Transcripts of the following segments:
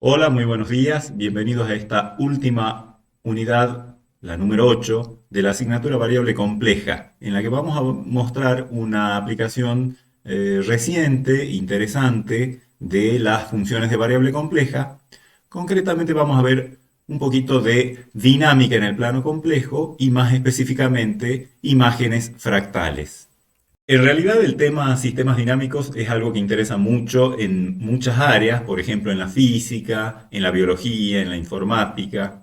Hola, muy buenos días. Bienvenidos a esta última unidad, la número 8, de la asignatura variable compleja, en la que vamos a mostrar una aplicación reciente, interesante, de las funciones de variable compleja. Concretamente vamos a ver un poquito de dinámica en el plano complejo y más específicamente imágenes fractales. En realidad el tema sistemas dinámicos es algo que interesa mucho en muchas áreas, por ejemplo en la física, en la biología, en la informática.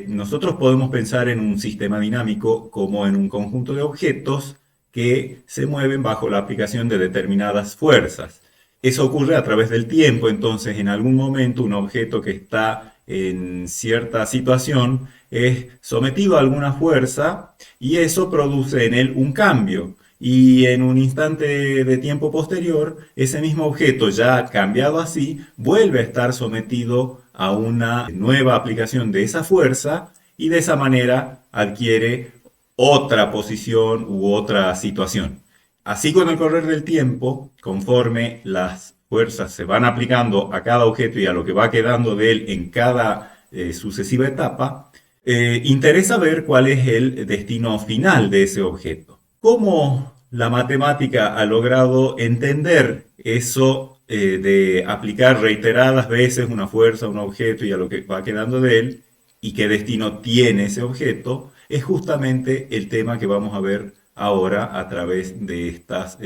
Nosotros podemos pensar en un sistema dinámico como en un conjunto de objetos que se mueven bajo la aplicación de determinadas fuerzas. Eso ocurre a través del tiempo, entonces en algún momento un objeto que está en cierta situación es sometido a alguna fuerza y eso produce en él un cambio. Y en un instante de tiempo posterior, ese mismo objeto ya cambiado así, vuelve a estar sometido a una nueva aplicación de esa fuerza y de esa manera adquiere otra posición u otra situación. Así con el correr del tiempo, conforme las fuerzas se van aplicando a cada objeto y a lo que va quedando de él en cada sucesiva etapa, interesa ver cuál es el destino final de ese objeto. ¿Cómo la matemática ha logrado entender eso de aplicar reiteradas veces una fuerza a un objeto y a lo que va quedando de él y qué destino tiene ese objeto? Es justamente el tema que vamos a ver ahora a través de estas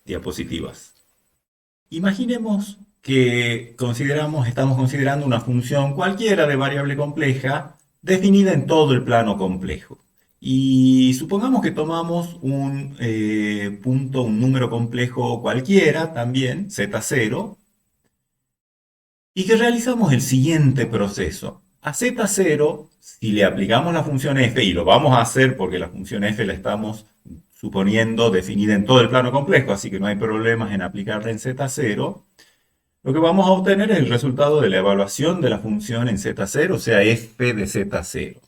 diapositivas. Imaginemos que estamos considerando una función cualquiera de variable compleja definida en todo el plano complejo. Y supongamos que tomamos un punto, un número complejo cualquiera también, z0, y que realizamos el siguiente proceso. A z0, si le aplicamos la función f, y lo vamos a hacer porque la función f la estamos suponiendo definida en todo el plano complejo, así que no hay problemas en aplicarla en z0, lo que vamos a obtener es el resultado de la evaluación de la función en z0, o sea, f de z0.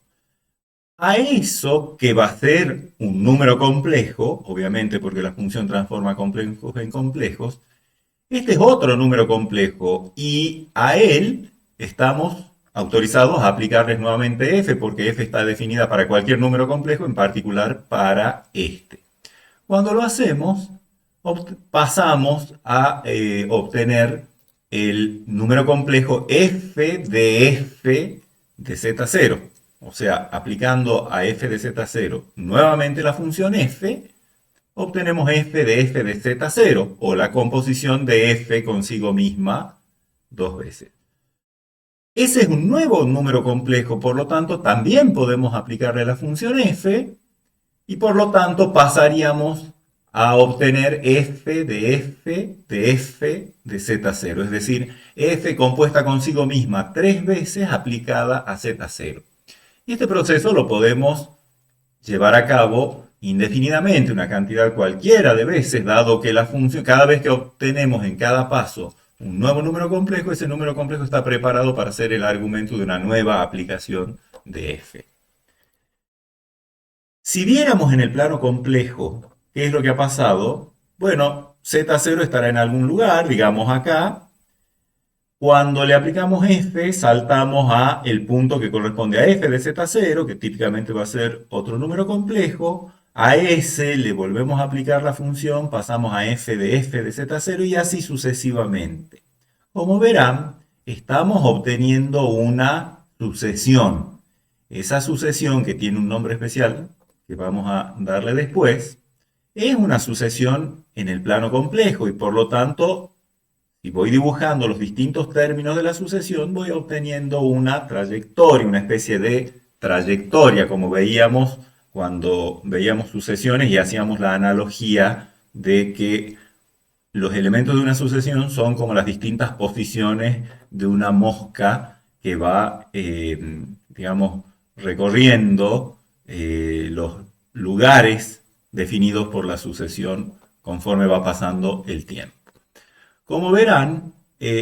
A eso, que va a ser un número complejo, obviamente porque la función transforma complejos en complejos, este es otro número complejo y a él estamos autorizados a aplicarles nuevamente f, porque f está definida para cualquier número complejo, en particular para este. Cuando lo hacemos, pasamos a obtener el número complejo f de z0. O sea, aplicando a f de z0 nuevamente la función f, obtenemos f de z0, o la composición de f consigo misma dos veces. Ese es un nuevo número complejo, por lo tanto, también podemos aplicarle la función f, y por lo tanto pasaríamos a obtener f de z0, es decir, f compuesta consigo misma tres veces aplicada a z0. Y este proceso lo podemos llevar a cabo indefinidamente, una cantidad cualquiera de veces, dado que la función, cada vez que obtenemos en cada paso un nuevo número complejo, ese número complejo está preparado para ser el argumento de una nueva aplicación de f. Si viéramos en el plano complejo qué es lo que ha pasado, bueno, z0 estará en algún lugar, digamos acá. Cuando le aplicamos f, saltamos a el punto que corresponde a f de z0, que típicamente va a ser otro número complejo. A ese le volvemos a aplicar la función, pasamos a f de z0 y así sucesivamente. Como verán, estamos obteniendo una sucesión. Esa sucesión, que tiene un nombre especial que vamos a darle después, es una sucesión en el plano complejo y por lo tanto, si voy dibujando los distintos términos de la sucesión, voy obteniendo una trayectoria, una especie de trayectoria, como veíamos cuando veíamos sucesiones y hacíamos la analogía de que los elementos de una sucesión son como las distintas posiciones de una mosca que va, digamos, recorriendo los lugares definidos por la sucesión conforme va pasando el tiempo. Como verán,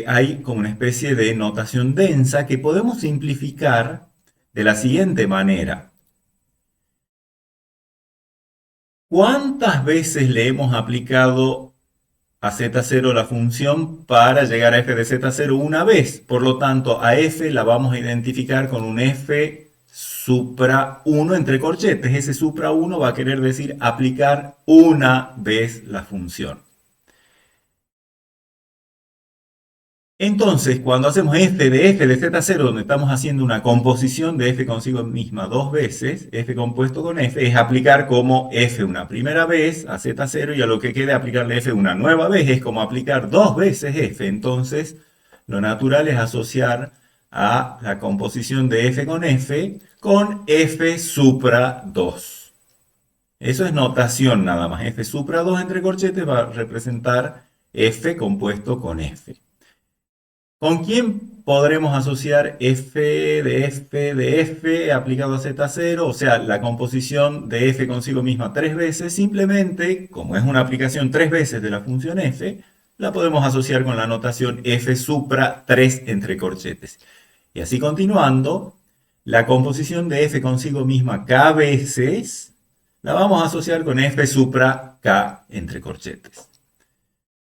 hay como una especie de notación densa que podemos simplificar de la siguiente manera. ¿Cuántas veces le hemos aplicado a z0 la función para llegar a f de z0 una vez. Por lo tanto, a f la vamos a identificar con un f supra 1 entre corchetes. Ese supra 1 va a querer decir aplicar una vez la función. Entonces, cuando hacemos f de z0, donde estamos haciendo una composición de f consigo misma dos veces, f compuesto con f, es aplicar como f una primera vez a z0 y a lo que quede aplicarle f una nueva vez, es como aplicar dos veces f. Entonces, lo natural es asociar a la composición de f con f supra 2. Eso es notación nada más. F supra 2 entre corchetes va a representar f compuesto con f. ¿Con quién podremos asociar f aplicado a z0? O sea, la composición de f consigo misma tres veces. Simplemente, como es una aplicación tres veces de la función f, la podemos asociar con la notación f supra 3 entre corchetes. Y así continuando, la composición de f consigo misma k veces la vamos a asociar con f supra k entre corchetes.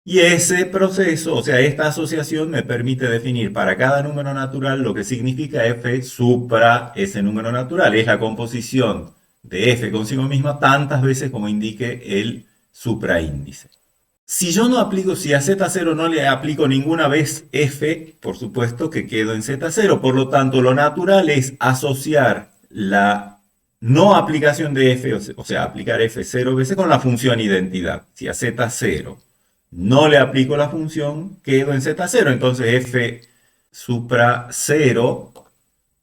Y ese proceso, o sea, esta asociación me permite definir para cada número natural lo que significa f supra ese número natural. Es la composición de f consigo misma tantas veces como indique el supraíndice. Si yo no aplico, si a z0 no le aplico ninguna vez f, por supuesto que quedo en z0. Por lo tanto, lo natural es asociar la no aplicación de f, o sea, aplicar f 0 veces con la función identidad. Si a z0 no le aplico la función, quedo en z0. Entonces f supra 0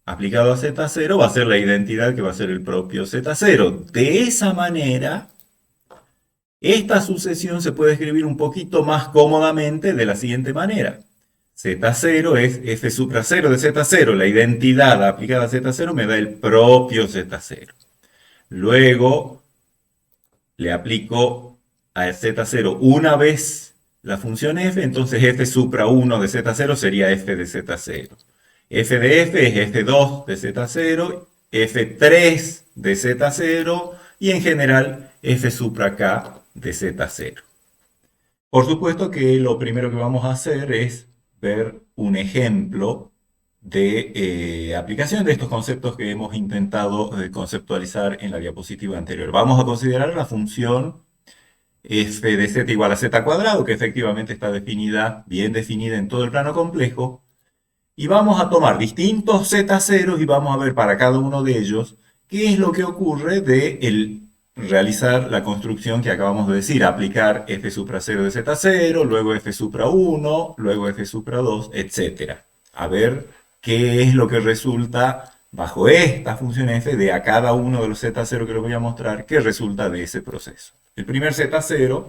aplicado a z0 va a ser la identidad que va a ser el propio z0. De esa manera, esta sucesión se puede escribir un poquito más cómodamente de la siguiente manera. z0 es f supra 0 de z0. La identidad aplicada a z0 me da el propio z0. Luego le aplico a z0 una vez la función f, entonces f supra 1 de z0 sería f de z0. F de f es f2 de z0, f3 de z0 y en general f supra k de z0. Por supuesto que lo primero que vamos a hacer es ver un ejemplo de aplicación de estos conceptos que hemos intentado conceptualizar en la diapositiva anterior. Vamos a considerar la función f de z igual a z cuadrado, que efectivamente está definida, bien definida en todo el plano complejo, y vamos a tomar distintos z0 y vamos a ver para cada uno de ellos qué es lo que ocurre de realizar la construcción que acabamos de decir, aplicar f supra 0 de z0, luego f supra 1, luego f supra 2, etc. A ver qué es lo que resulta bajo esta función f de a cada uno de los z0 que les voy a mostrar, qué resulta de ese proceso. El primer z0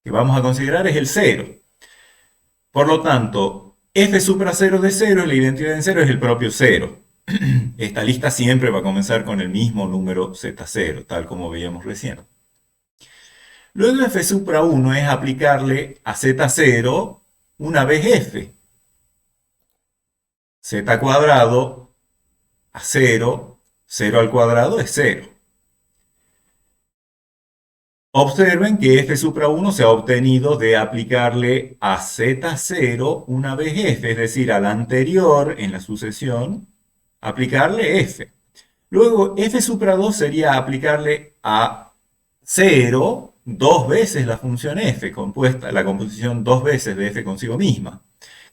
que vamos a considerar es el 0. Por lo tanto, f supra 0 de 0, la identidad en 0 es el propio 0. Esta lista siempre va a comenzar con el mismo número z0, tal como veíamos recién. Luego f supra 1 es aplicarle a z0 una vez f. Z cuadrado a 0, 0 al cuadrado es 0. Observen que f supra 1 se ha obtenido de aplicarle a z0 una vez f, es decir, al anterior en la sucesión, aplicarle f. Luego f supra 2 sería aplicarle a 0 dos veces la función f, compuesta, la composición dos veces de f consigo misma,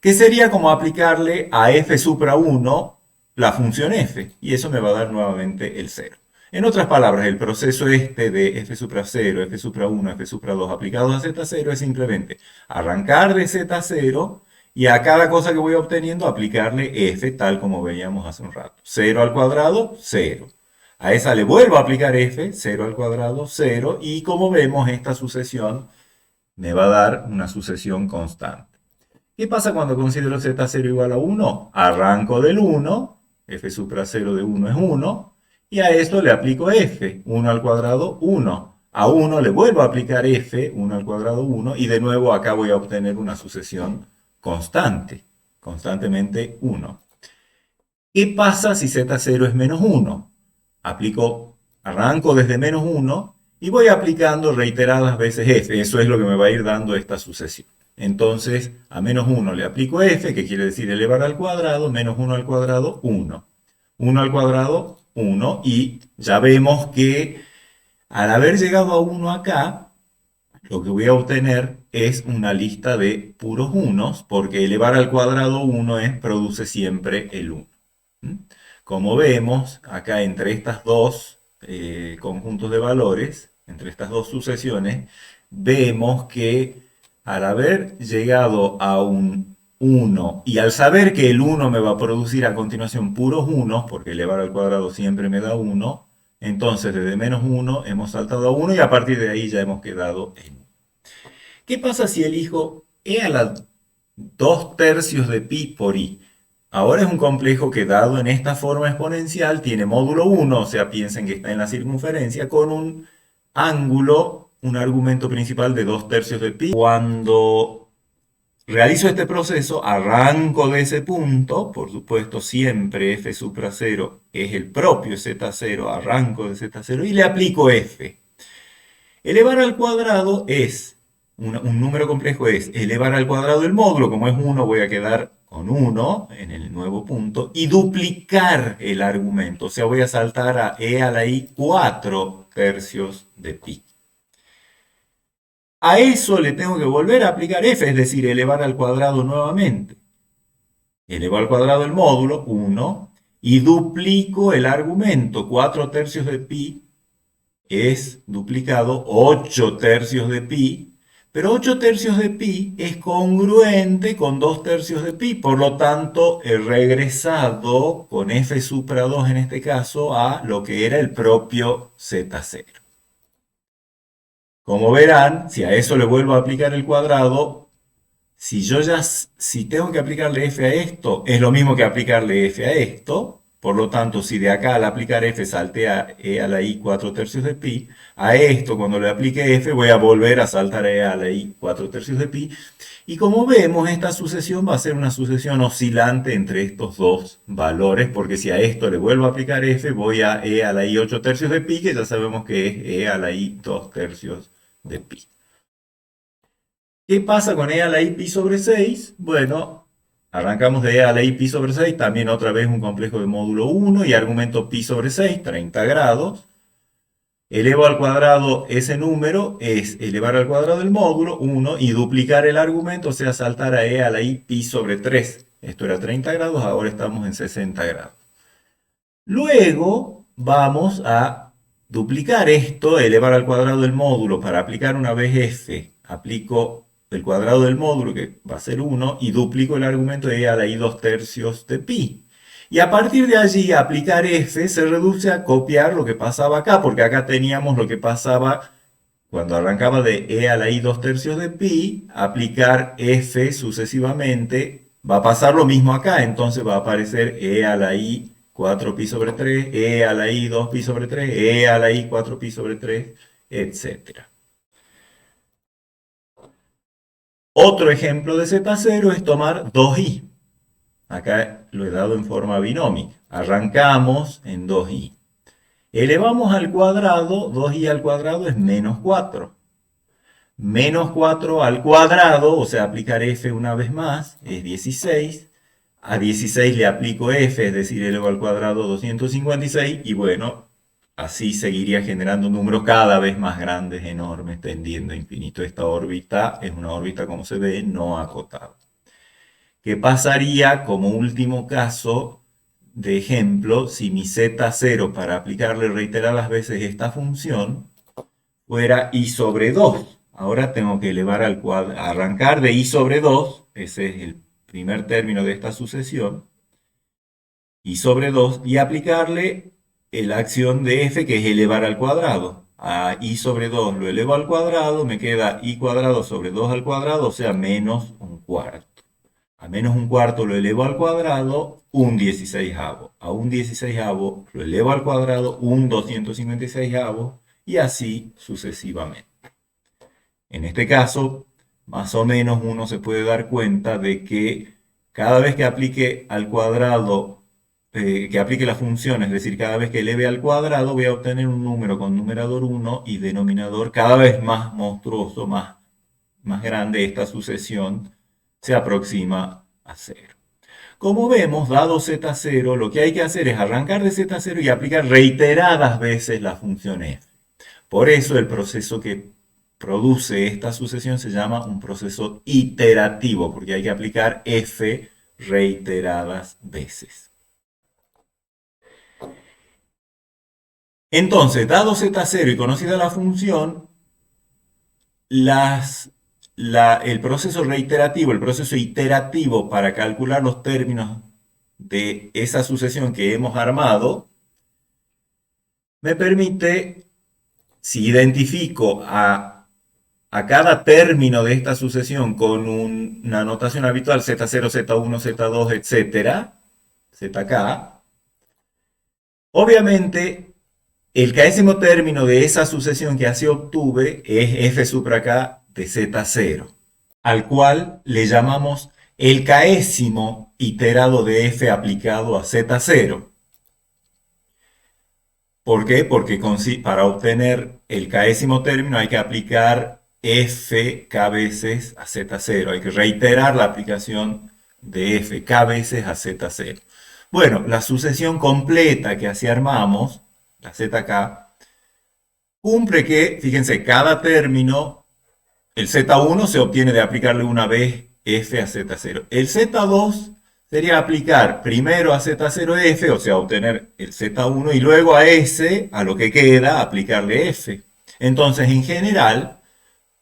que sería como aplicarle a f supra 1 la función f, y eso me va a dar nuevamente el 0. En otras palabras, el proceso este de f supra 0, f supra 1, f supra 2 aplicados a z0 es simplemente arrancar de z0 y a cada cosa que voy obteniendo aplicarle f tal como veíamos hace un rato. 0 al cuadrado, 0. A esa le vuelvo a aplicar f, 0 al cuadrado, 0. Y como vemos, esta sucesión me va a dar una sucesión constante. ¿Qué pasa cuando considero z0 igual a 1? Arranco del 1, f supra 0 de 1 es 1. Y a esto le aplico f, 1 al cuadrado, 1. A 1 le vuelvo a aplicar f, 1 al cuadrado, 1. Y de nuevo acá voy a obtener una sucesión constante, constantemente 1. ¿Qué pasa si z0 es menos 1? Arranco desde menos 1 y voy aplicando reiteradas veces f. Eso es lo que me va a ir dando esta sucesión. Entonces, a menos 1 le aplico f, que quiere decir elevar al cuadrado, menos 1 al cuadrado, 1. 1 al cuadrado, 1. Y ya vemos que al haber llegado a 1 acá, lo que voy a obtener es una lista de puros unos, porque elevar al cuadrado 1 produce siempre el 1. ¿Mm? Como vemos, acá entre estas dos conjuntos de valores, entre estas dos sucesiones, vemos que al haber llegado a un 1 y al saber que el 1 me va a producir a continuación puros unos, porque elevar al cuadrado siempre me da 1, entonces desde menos 1 hemos saltado a 1 y a partir de ahí ya hemos quedado en 1. ¿Qué pasa si elijo e a la 2 tercios de pi por i? Ahora es un complejo que dado en esta forma exponencial tiene módulo 1, o sea, piensen que está en la circunferencia, con un ángulo, un argumento principal de 2 tercios de pi. Cuando realizo este proceso, arranco de ese punto, por supuesto siempre f supra 0 es el propio z0, arranco de z0 y le aplico f. Elevar al cuadrado es, un número complejo es elevar al cuadrado el módulo, como es 1 voy a quedar con 1 en el nuevo punto, y duplicar el argumento, o sea voy a saltar a e a la i 4 tercios de pi. A eso le tengo que volver a aplicar f, es decir, elevar al cuadrado nuevamente. Elevo al cuadrado el módulo, 1, y duplico el argumento, 4 tercios de pi es duplicado 8 tercios de pi, pero 8 tercios de pi es congruente con 2 tercios de pi, por lo tanto he regresado con f supra 2 en este caso a lo que era el propio z0. Como verán, si a eso le vuelvo a aplicar el cuadrado, si tengo que aplicarle f a esto, es lo mismo que aplicarle f a esto. Por lo tanto, si de acá al aplicar f salté a e a la i 4 tercios de pi, a esto cuando le aplique f voy a volver a saltar a e a la i 4 tercios de pi. Y como vemos, esta sucesión va a ser una sucesión oscilante entre estos dos valores, porque si a esto le vuelvo a aplicar f, voy a e a la i 8 tercios de pi, que ya sabemos que es e a la i 2 tercios de pi. ¿Qué pasa con e a la i pi sobre 6? Bueno, arrancamos de e a la i pi sobre 6, también otra vez un complejo de módulo 1 y argumento pi sobre 6, 30 grados. Elevo al cuadrado ese número, es elevar al cuadrado el módulo, 1, y duplicar el argumento, o sea, saltar a e a la i pi sobre 3. Esto era 30 grados, ahora estamos en 60 grados. Luego vamos a duplicar esto, elevar al cuadrado el módulo para aplicar una vez f. Aplico el cuadrado del módulo, que va a ser 1, y duplico el argumento de e a la i 2 tercios de pi. Y a partir de allí, aplicar f se reduce a copiar lo que pasaba acá, porque acá teníamos lo que pasaba cuando arrancaba de e a la i 2 tercios de pi, aplicar f sucesivamente, va a pasar lo mismo acá, entonces va a aparecer e a la i 4 pi sobre 3, e a la i 2 pi sobre 3, e a la i 4 pi sobre 3, etc. Otro ejemplo de z0 es tomar 2i. Acá lo he dado en forma binómica. Arrancamos en 2i. Elevamos al cuadrado, 2i al cuadrado es menos 4. Menos 4 al cuadrado, o sea, aplicar f una vez más, es 16. A 16 le aplico f, es decir, elevo al cuadrado 256, y bueno, así seguiría generando números cada vez más grandes, enormes, tendiendo a infinito. Esta órbita es una órbita, como se ve, no acotada. ¿Qué pasaría como último caso de ejemplo si mi z0 para aplicarle reiteradas veces esta función fuera i sobre 2? Ahora tengo que elevar al cuadrado, arrancar de i sobre 2, ese es el primer término de esta sucesión, i sobre 2, y aplicarle la acción de f, que es elevar al cuadrado. A i sobre 2 lo elevo al cuadrado, me queda i cuadrado sobre 2 al cuadrado, o sea, menos un cuarto. A menos un cuarto lo elevo al cuadrado, un 16avo. A un 16avo lo elevo al cuadrado, un 256avo, y así sucesivamente. En este caso, más o menos uno se puede dar cuenta de que cada vez que aplique al cuadrado que aplique la función, es decir, cada vez que eleve al cuadrado voy a obtener un número con numerador 1 y denominador cada vez más monstruoso, más grande. Esta sucesión se aproxima a cero. Como vemos, dado z0, lo que hay que hacer es arrancar de z0 y aplicar reiteradas veces la función f. Por eso el proceso que produce esta sucesión se llama un proceso iterativo, porque hay que aplicar f reiteradas veces. Entonces, dado z0 y conocida la función, el proceso reiterativo, el proceso iterativo para calcular los términos de esa sucesión que hemos armado, me permite, si identifico a cada término de esta sucesión con una notación habitual, z0, z1, z2, etcétera, zk, obviamente el késimo término de esa sucesión que así obtuve es f supra k de z0, al cual le llamamos el késimo iterado de f aplicado a z0. ¿Por qué? Porque para obtener el késimo término hay que aplicar f k veces a z0. Hay que reiterar la aplicación de f k veces a z0. Bueno, la sucesión completa que así armamos, la zk, cumple que, fíjense, cada término, el z1 se obtiene de aplicarle una vez f a z0. El z2 sería aplicar primero a z0f, o sea, obtener el z1, y luego a s, a lo que queda, aplicarle f. Entonces, en general,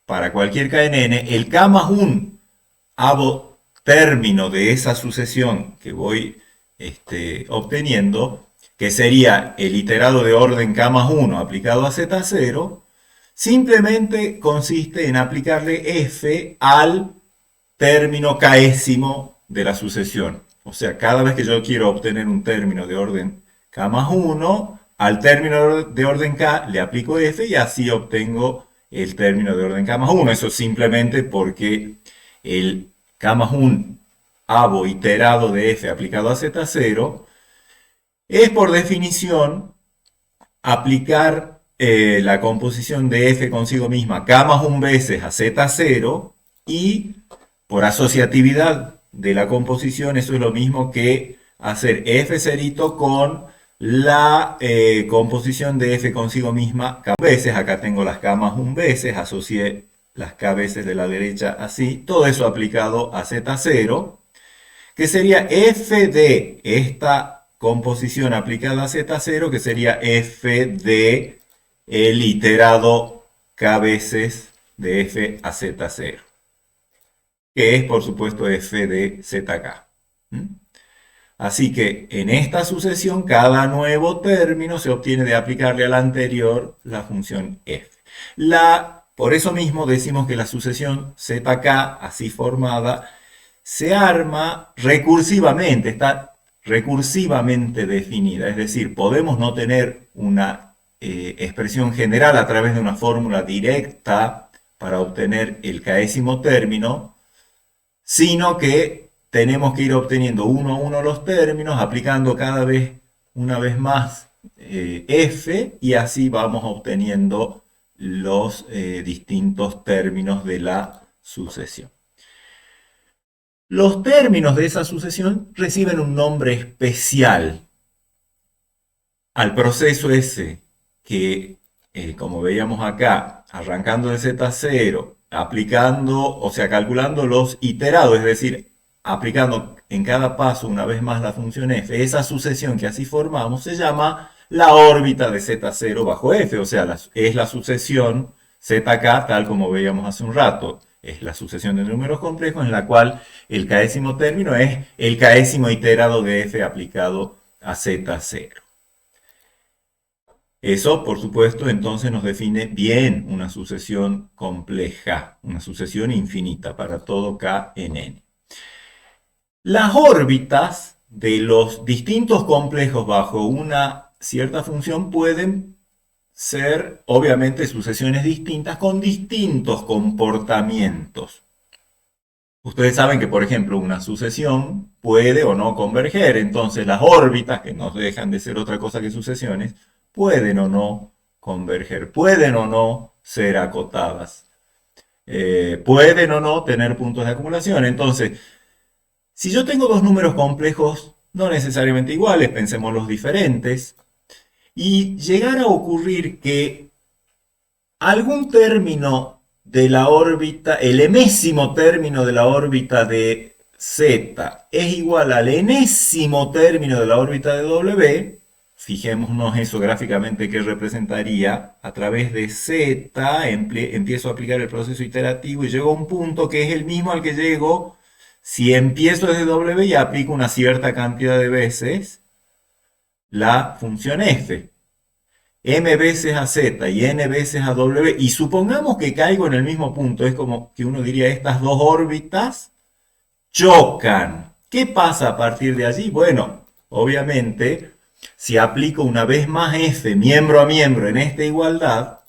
para cualquier KNN, el k más 1 término de esa sucesión que voy obteniendo, que sería el iterado de orden k más 1 aplicado a z0, simplemente consiste en aplicarle f al término késimo de la sucesión. O sea, cada vez que yo quiero obtener un término de orden k más 1, al término de orden k le aplico f y así obtengo el término de orden k más 1. Eso simplemente porque el k más 1 iterado de f aplicado a z0 es por definición aplicar la composición de f consigo misma k más 1 veces a z0, y por asociatividad de la composición eso es lo mismo que hacer f cerito con la composición de f consigo misma k veces. Acá tengo las k más 1 veces, asocié las k veces de la derecha así, todo eso aplicado a z0, que sería f de esta composición aplicada a z0, que sería f de el iterado k veces de f a z0, que es por supuesto f de zk. Así que en esta sucesión cada nuevo término se obtiene de aplicarle al anterior la función f. Por eso mismo decimos que la sucesión zk así formada se arma recursivamente, está recursivamente definida. Es decir, podemos no tener una expresión general a través de una fórmula directa para obtener el késimo término, sino que tenemos que ir obteniendo uno a uno los términos, aplicando cada vez, una vez más, f, y así vamos obteniendo los distintos términos de la sucesión. Los términos de esa sucesión reciben un nombre especial al proceso ese que, como veíamos acá, arrancando de z0, aplicando, o sea, calculando los iterados, es decir, aplicando en cada paso una vez más la función f, esa sucesión que así formamos se llama la órbita de z0 bajo f, o sea, es la sucesión zk tal como veíamos hace un rato. Es la sucesión de números complejos en la cual el késimo término es el késimo iterado de f aplicado a z0. Eso, por supuesto, entonces nos define bien una sucesión compleja, una sucesión infinita para todo k en n. Las órbitas de los distintos complejos bajo una cierta función pueden ser, obviamente, sucesiones distintas con distintos comportamientos. Ustedes saben que, por ejemplo, una sucesión puede o no converger, entonces las órbitas, que no dejan de ser otra cosa que sucesiones, pueden o no converger, pueden o no ser acotadas, pueden o no tener puntos de acumulación. Entonces, si yo tengo dos números complejos, no necesariamente iguales, pensemos los diferentes, y llegara a ocurrir que algún término de la órbita, el enésimo término de la órbita de Z es igual al enésimo término de la órbita de W, fijémonos eso gráficamente que representaría a través de Z, empiezo a aplicar el proceso iterativo y llego a un punto que es el mismo al que llego si empiezo desde W y aplico una cierta cantidad de veces la función f m veces a z y n veces a w, y supongamos que caigo en el mismo punto, es como que uno diría estas dos órbitas chocan. ¿Qué pasa a partir de allí? Bueno, obviamente, si aplico una vez más f miembro a miembro en esta igualdad,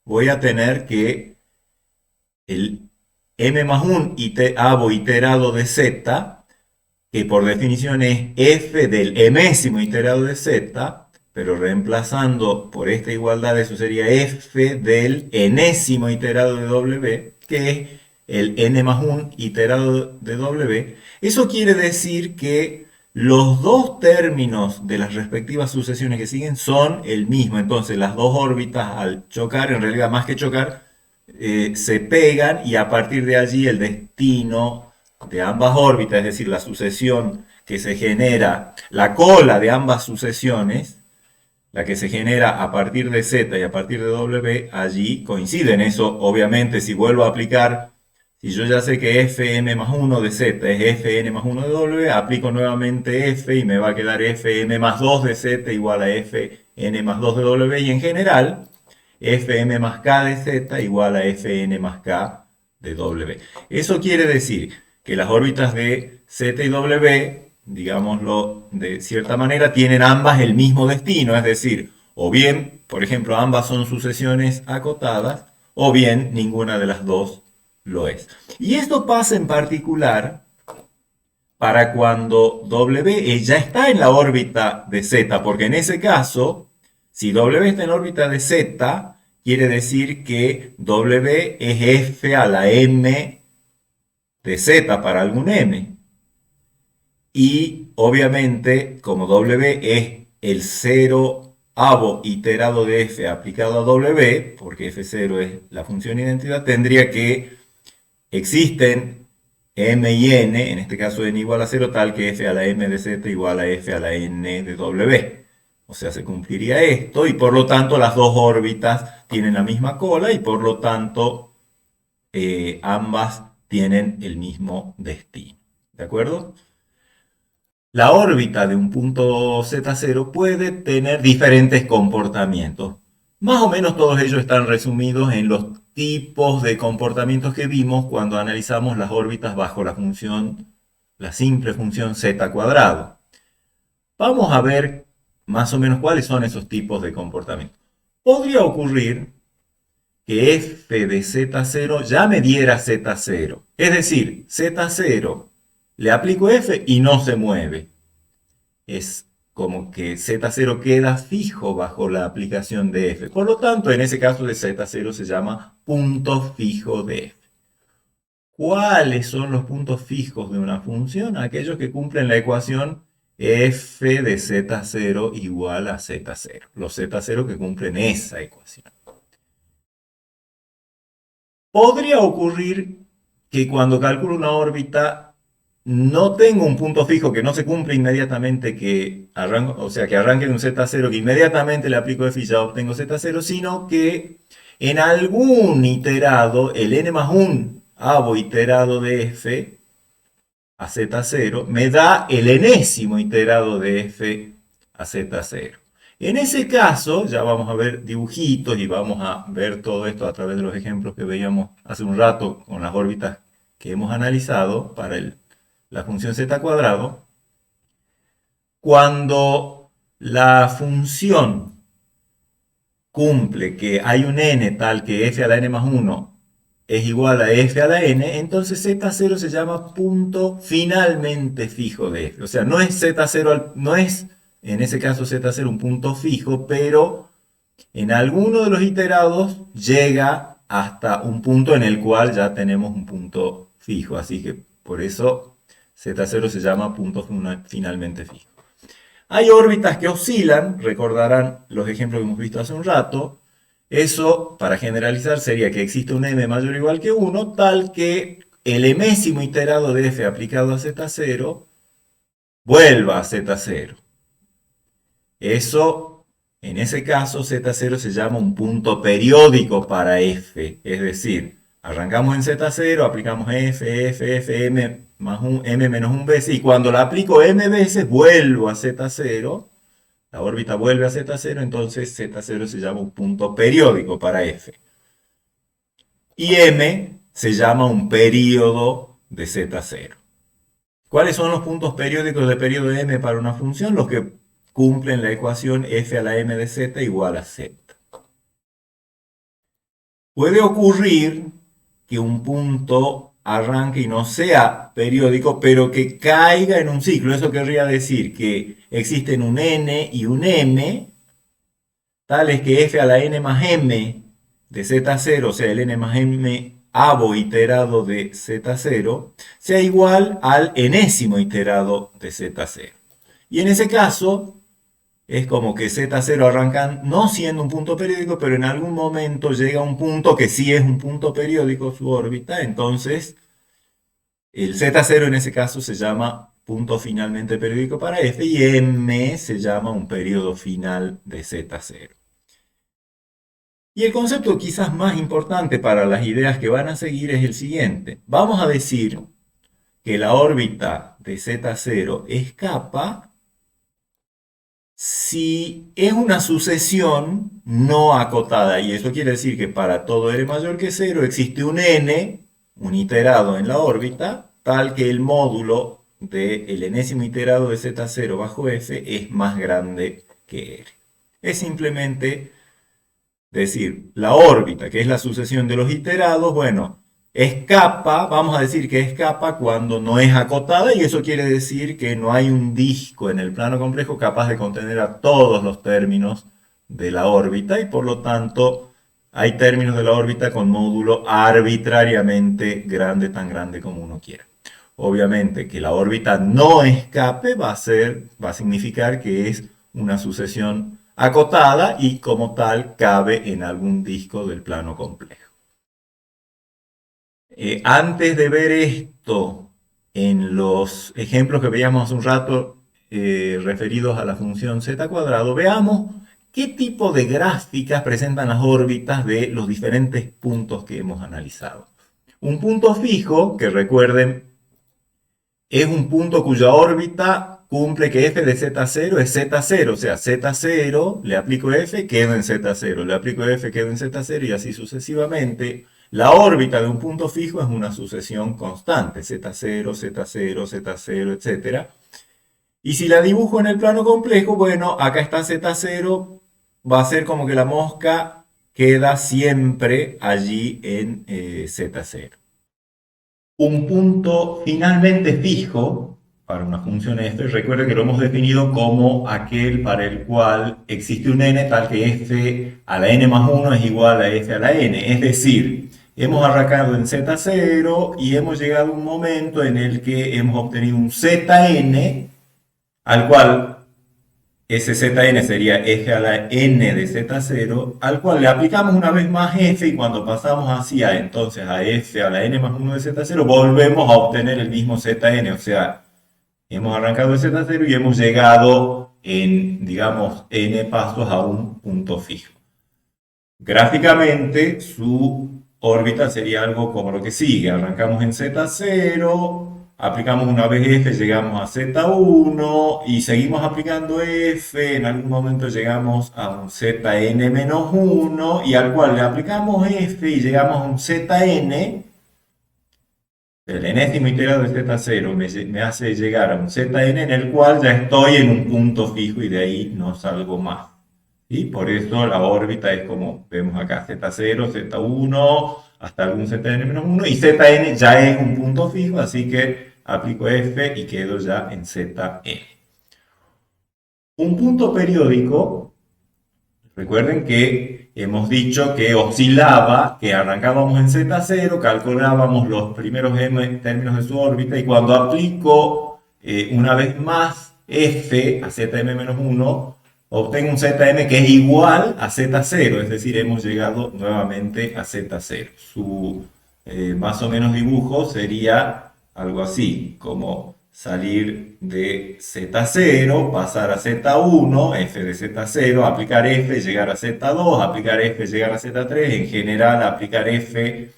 voy a tener que el m más 1 avo iterado de z, que por definición es f del enésimo iterado de z, pero reemplazando por esta igualdad, eso sería f del enésimo iterado de w, que es el n más 1 iterado de w. Eso quiere decir que los dos términos de las respectivas sucesiones que siguen son el mismo. Entonces las dos órbitas al chocar, en realidad más que chocar, se pegan, y a partir de allí el destino de ambas órbitas, es decir, la sucesión que se genera, la cola de ambas sucesiones, la que se genera a partir de Z y a partir de W, allí coinciden. Eso, obviamente, si vuelvo a aplicar, si yo ya sé que Fm más 1 de Z es Fn más 1 de W, aplico nuevamente F y me va a quedar Fm más 2 de Z igual a Fn más 2 de W, y en general, Fm más K de Z igual a Fn más K de W. Eso quiere decir que las órbitas de Z y W, digámoslo de cierta manera, tienen ambas el mismo destino, es decir, o bien, por ejemplo, ambas son sucesiones acotadas, o bien ninguna de las dos lo es. Y esto pasa en particular para cuando W ya está en la órbita de Z, porque en ese caso, si W está en órbita de Z, quiere decir que W es F a la M de Z para algún M. Y obviamente, como W es el 0avo iterado de F aplicado a W, porque F0 es la función identidad, tendría que existen M y N, en este caso N igual a 0, tal que F a la M de Z igual a F a la N de W. O sea, se cumpliría esto, y por lo tanto las dos órbitas tienen la misma cola, y por lo tanto ambas tienen el mismo destino. ¿De acuerdo? La órbita de un punto Z0 puede tener diferentes comportamientos. Más o menos todos ellos están resumidos en los tipos de comportamientos que vimos cuando analizamos las órbitas bajo la función, la simple función z cuadrado. Vamos a ver más o menos cuáles son esos tipos de comportamientos. Podría ocurrir que f de z0 ya me diera z0. Es decir, z0 le aplico f y no se mueve. Es como que Z0 queda fijo bajo la aplicación de f. Por lo tanto, en ese caso de Z0 se llama punto fijo de f. ¿Cuáles son los puntos fijos de una función? Aquellos que cumplen la ecuación f de Z0 igual a Z0. Los Z0 que cumplen esa ecuación. Podría ocurrir que cuando calculo una órbita no tengo un punto fijo que no se cumple inmediatamente, que arranco, o sea, que arranque de un Z0, que inmediatamente le aplico f y ya obtengo Z0, sino que en algún iterado, el n más 1 avo iterado de f a Z0 me da el enésimo iterado de f a Z0. En ese caso, ya vamos a ver dibujitos y vamos a ver todo esto a través de los ejemplos que veíamos hace un rato con las órbitas que hemos analizado para la función z cuadrado. Cuando la función cumple que hay un n tal que f a la n más 1 es igual a f a la n, entonces z0 se llama punto finalmente fijo de f. O sea, no es z0, no es en ese caso z0 un punto fijo, pero en alguno de los iterados llega hasta un punto en el cual ya tenemos un punto fijo. Así que por eso z0 se llama punto finalmente fijo. Hay órbitas que oscilan, recordarán los ejemplos que hemos visto hace un rato. Eso, para generalizar, sería que existe un m mayor o igual que 1, tal que el enésimo iterado de f aplicado a z0 vuelva a z0. Eso, en ese caso, z0 se llama un punto periódico para f. Es decir, arrancamos en z0, aplicamos f, m, más un, m menos un veces, y cuando la aplico m veces, vuelvo a z0. La órbita vuelve a z0, entonces z0 se llama un punto periódico para f. Y m se llama un período de z0. ¿Cuáles son los puntos periódicos de periodo de m para una función? Los que cumplen la ecuación f a la m de z igual a z. Puede ocurrir que un punto arranque y no sea periódico, pero que caiga en un ciclo. Eso querría decir que existen un n y un m, tales que f a la n más m de z0, o sea, el n más m avo iterado de z0, sea igual al enésimo iterado de z0. Y en ese caso, es como que z0 arranca no siendo un punto periódico, pero en algún momento llega a un punto que sí es un punto periódico su órbita, entonces el z0 en ese caso se llama punto finalmente periódico para f y m se llama un periodo final de z0. Y el concepto quizás más importante para las ideas que van a seguir es el siguiente. Vamos a decir que la órbita de z0 es kappa si es una sucesión no acotada, y eso quiere decir que para todo r mayor que 0 existe un n, un iterado en la órbita, tal que el módulo del enésimo iterado de z0 bajo f es más grande que r. Es simplemente decir, la órbita, que es la sucesión de los iterados, bueno, es kappa, vamos a decir que es kappa cuando no es acotada, y eso quiere decir que no hay un disco en el plano complejo capaz de contener a todos los términos de la órbita, y por lo tanto hay términos de la órbita con módulo arbitrariamente grande, tan grande como uno quiera. Obviamente que la órbita no escape va a significar que es una sucesión acotada y como tal cabe en algún disco del plano complejo. Antes de ver esto en los ejemplos que veíamos hace un rato referidos a la función z cuadrado, veamos qué tipo de gráficas presentan las órbitas de los diferentes puntos que hemos analizado. Un punto fijo, que recuerden, es un punto cuya órbita cumple que f de z0 es z0, o sea, z0, le aplico f, quedo en z0, le aplico f, quedo en z0 y así sucesivamente. La órbita de un punto fijo es una sucesión constante, z0, z0, z0, etc. Y si la dibujo en el plano complejo, bueno, acá está z0, va a ser como que la mosca queda siempre allí en z0. Un punto finalmente fijo para una función f, recuerda que lo hemos definido como aquel para el cual existe un n tal que f a la n más 1 es igual a f a la n. Es decir, hemos arrancado en z0 y hemos llegado a un momento en el que hemos obtenido un zn, al cual ese zn sería f a la n de z0, al cual le aplicamos una vez más f, y cuando pasamos hacia entonces a f a la n más 1 de z0, volvemos a obtener el mismo zn, o sea, hemos arrancado de z0 y hemos llegado en, digamos, n pasos a un punto fijo. Gráficamente, su órbita sería algo como lo que sigue. Arrancamos en z0, aplicamos una vez f, llegamos a z1 y seguimos aplicando f, en algún momento llegamos a un zn-1 y al cual le aplicamos f y llegamos a un zn. El enésimo iterado de z0 me hace llegar a un zn en el cual ya estoy en un punto fijo y de ahí no salgo más. ¿Sí? Por eso la órbita es como vemos acá, z0, z1, hasta algún Zn-1 y Zn ya es un punto fijo, así que aplico F y quedo ya en Zn. Un punto periódico, recuerden que hemos dicho que oscilaba, que arrancábamos en Z0, calculábamos los primeros m términos de su órbita y cuando aplico una vez más F a Zm-1, obtengo un Zm que es igual a Z0, es decir, hemos llegado nuevamente a Z0. Su más o menos dibujo sería algo así, como salir de Z0, pasar a Z1, F de Z0, aplicar F, llegar a Z2, aplicar F, llegar a Z3, en general aplicar F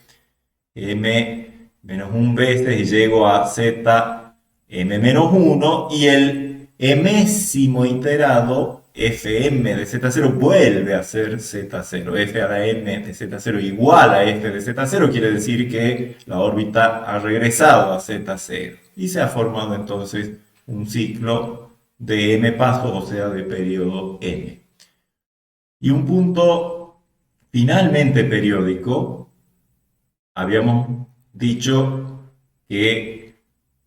m-1 veces y llego a Z m-1 y el enésimo iterado Fm de Z0 vuelve a ser Z0. F a la m de Z0 igual a F de Z0 quiere decir que la órbita ha regresado a Z0 y se ha formado entonces un ciclo de m pasos, o sea, de periodo n. Y un punto finalmente periódico, habíamos dicho que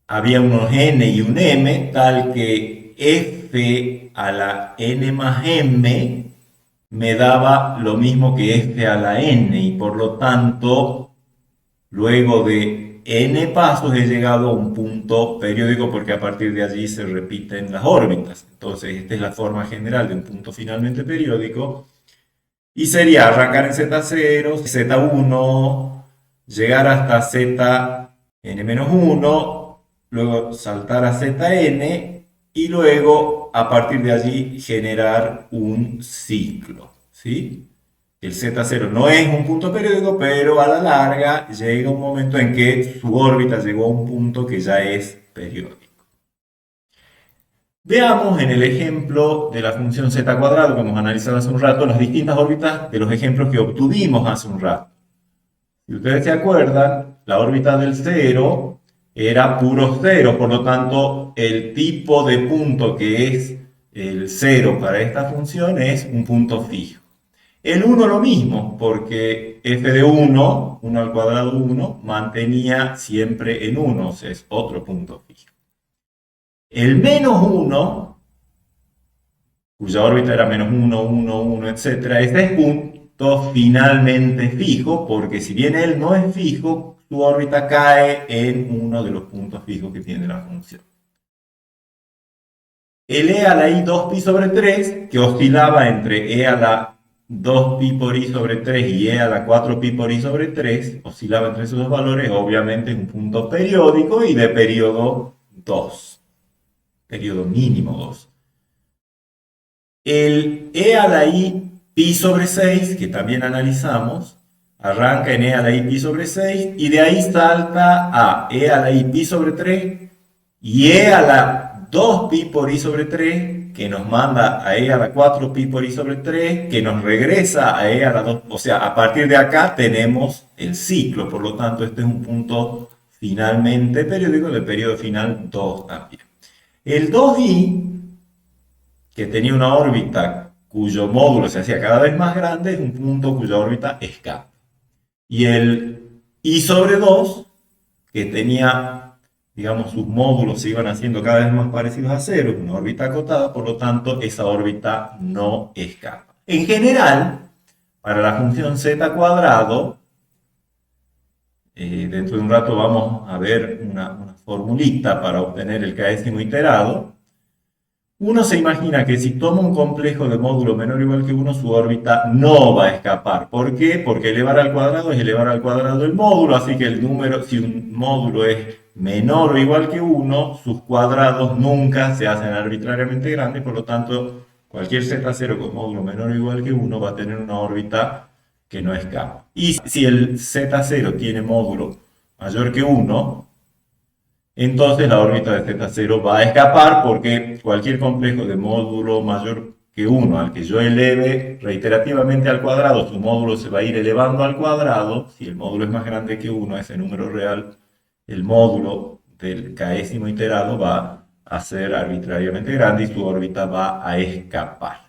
había unos n y un m, tal que f a la n más m me daba lo mismo que f a la n, y por lo tanto, luego de n pasos he llegado a un punto periódico porque a partir de allí se repiten las órbitas. Entonces, esta es la forma general de un punto finalmente periódico. Y sería arrancar en Z0, Z1, llegar hasta Zn-1, luego saltar a Zn y luego a partir de allí generar un ciclo, ¿sí? El Z0 no es un punto periódico, pero a la larga llega un momento en que su órbita llegó a un punto que ya es periódico. Veamos en el ejemplo de la función z cuadrado que hemos analizado hace un rato las distintas órbitas de los ejemplos que obtuvimos hace un rato. Si ustedes se acuerdan, la órbita del 0 era puro 0, por lo tanto el tipo de punto que es el 0 para esta función es un punto fijo. El 1 lo mismo, porque f de 1, 1 al cuadrado 1, mantenía siempre en 1, o sea, es otro punto fijo. El menos 1, cuya órbita era menos 1, 1, 1, etc., este es punto finalmente fijo, porque si bien él no es fijo, su órbita cae en uno de los puntos fijos que tiene la función. El e a la i 2pi sobre 3, que oscilaba entre e a la 2pi por i sobre 3 y e a la 4pi por i sobre 3, oscilaba entre esos dos valores, obviamente es un punto periódico y de periodo 2, periodo mínimo 2. El e a la i pi sobre 6, que también analizamos, arranca en e a la i pi sobre 6 y de ahí salta a e a la i pi sobre 3 y e a la 2pi por i sobre 3, que nos manda a e a la 4pi por i sobre 3, que nos regresa a e a la 2. O sea, a partir de acá tenemos el ciclo, por lo tanto este es un punto finalmente periódico de periodo final 2 también. El 2i, que tenía una órbita cuyo módulo se hacía cada vez más grande, es un punto cuya órbita escapa. Y el i sobre 2, que tenía, digamos, sus módulos se iban haciendo cada vez más parecidos a 0, una órbita acotada, por lo tanto, esa órbita no escapa. En general, para la función z cuadrado, dentro de un rato vamos a ver una formulita para obtener el késimo iterado. Uno se imagina que si toma un complejo de módulo menor o igual que 1, su órbita no va a escapar. ¿Por qué? Porque elevar al cuadrado es elevar al cuadrado el módulo, así que el número, si un módulo es menor o igual que 1, sus cuadrados nunca se hacen arbitrariamente grandes, por lo tanto, cualquier z0 con módulo menor o igual que 1 va a tener una órbita que no escapa. Y si el z0 tiene módulo mayor que 1, entonces la órbita de Z0 va a escapar porque cualquier complejo de módulo mayor que 1 al que yo eleve reiterativamente al cuadrado, su módulo se va a ir elevando al cuadrado. Si el módulo es más grande que 1, ese número real, el módulo del késimo iterado va a ser arbitrariamente grande y su órbita va a escapar.